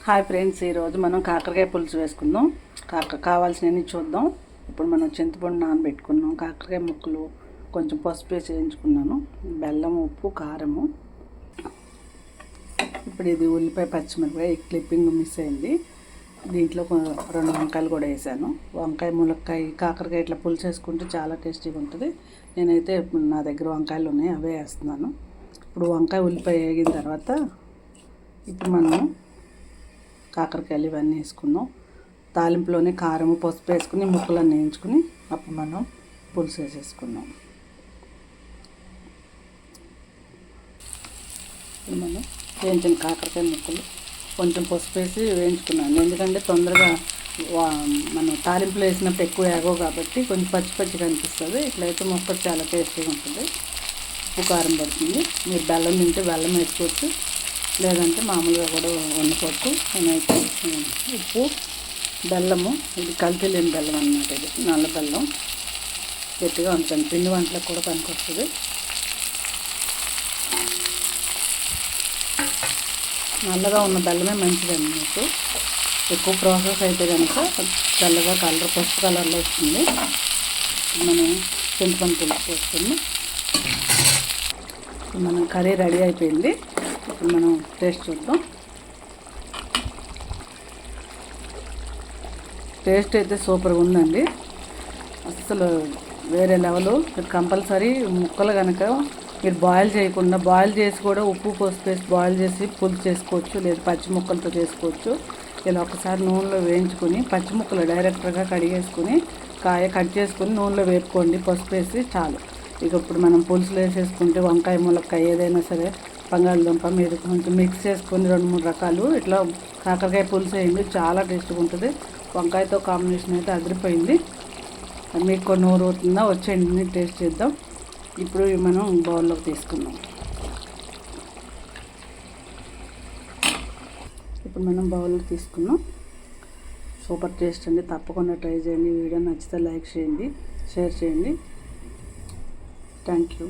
Hi friends, ఈరోజు మనం కాకరకాయ పులుసు వేసుకుందాం. కావాల్సినవి చూద్దాం. ఇప్పుడు మనం చింతపండు నానబెట్టుకున్నాం, కాకరకాయ ముక్కలు, కొంచెం పసుపు వేసి వేయించుకున్నాను, బెల్లం, ఉప్పు, కారము. ఇప్పుడు ఇది ఉల్లిపాయ, పచ్చిమిరపకాయ, ఈ క్లిప్పింగ్ మిస్ అయింది. దీంట్లో 2 వంకాయలు కూడా వేసాను. వంకాయ, ములక్కాయ, కాకరకాయ ఇట్లా పులుసు వేసుకుంటే చాలా టేస్టీగా ఉంటుంది. నేనైతే నా దగ్గర వంకాయలు ఉన్నాయి, అవే వేస్తున్నాను. ఇప్పుడు వంకాయ, ఉల్లిపాయ వేగిన తర్వాత ఇప్పుడు మనం కాకరకాయలు ఇవన్నీ వేసుకుందాం. తాలింపులోనే కారము, పసుపు వేసుకుని ముక్కలన్నీ వేయించుకుని అప్పుడు మనం పులుసు వేసేసుకుందాం. ఇప్పుడు మనం వేయించిన కాకరకాయ ముక్కలు కొంచెం పసుపు వేసి వేయించుకున్నాను. ఎందుకంటే తొందరగా మనం తాలింపులో వేసినప్పుడు ఎక్కువ వేగవు కాబట్టి కొంచెం పచ్చి పచ్చిగా అనిపిస్తుంది. ఇట్లయితే ముక్క చాలా టేస్టీగా ఉంటుంది. ఉప్పు, కారం పడుతుంది. మీరు బెల్లం తింటే బెల్లం వేసుకోవచ్చు, లేదంటే మామూలుగా కూడా వండుకోవచ్చు. నేనైతే ఉప్పు, బెల్లము, ఇది కల్తీ లేని బెల్లం అన్నమాట. ఇది నల్ల బెల్లం, గట్టిగా ఉంటుంది, పిండి వంటలకు కూడా పనికొస్తుంది. నల్లగా ఉన్న బెల్లమే మంచిదండి. మీకు ఎక్కువ ప్రాసెస్ అయితే కనుక తెల్లగా కలర్, పసుపు కలర్లో వస్తుంది. మనం చింతపండు పులుసు వేసుకుని మనం కర్రీ రెడీ అయిపోయింది. ఇప్పుడు మనం టేస్ట్ చూద్దాం. టేస్ట్ అయితే సూపర్గా ఉందండి, అసలు వేరే లెవెల్. కంపల్సరీ ముక్కలు కనుక మీరు బాయిల్ చేయకుండా, బాయిల్ చేసి కూడా ఉప్పు, పసుపు వేసి బాయిల్ చేసి పులుసు చేసుకోవచ్చు, లేదా పచ్చి ముక్కలతో చేసుకోవచ్చు. ఇలా ఒకసారి నూనెలో వేయించుకొని పచ్చి ముక్కలు డైరెక్ట్గా కడిగేసుకొని కాయ కట్ చేసుకొని నూనెలో వేపుకోండి, పసుపు వేసి చాలు. ఇక ఇప్పుడు మనం పులుసులు వేసేసుకుంటే వంకాయ, ములక్కాయ ఏదైనా సరే, బంగాళదుంప మీద కొంచెం మిక్స్ చేసుకొని 2-3 రకాలు ఇట్లా కాకరకాయ పులుసు వేయండి, చాలా టేస్ట్గా ఉంటుంది. వంకాయతో కాంబినేషన్ అయితే అదిరిపోయింది. మీకు కొన్ని నూరు అవుతుందా, వచ్చేయండి టేస్ట్ చేద్దాం. ఇప్పుడు మనం బౌల్లోకి తీసుకుందాం. ఇప్పుడు మనం బౌల్లోకి తీసుకున్నాం. సూపర్ టేస్ట్ అండి, తప్పకుండా ట్రై చేయండి. వీడియో నచ్చితే లైక్ చేయండి, షేర్ చేయండి. Thank you.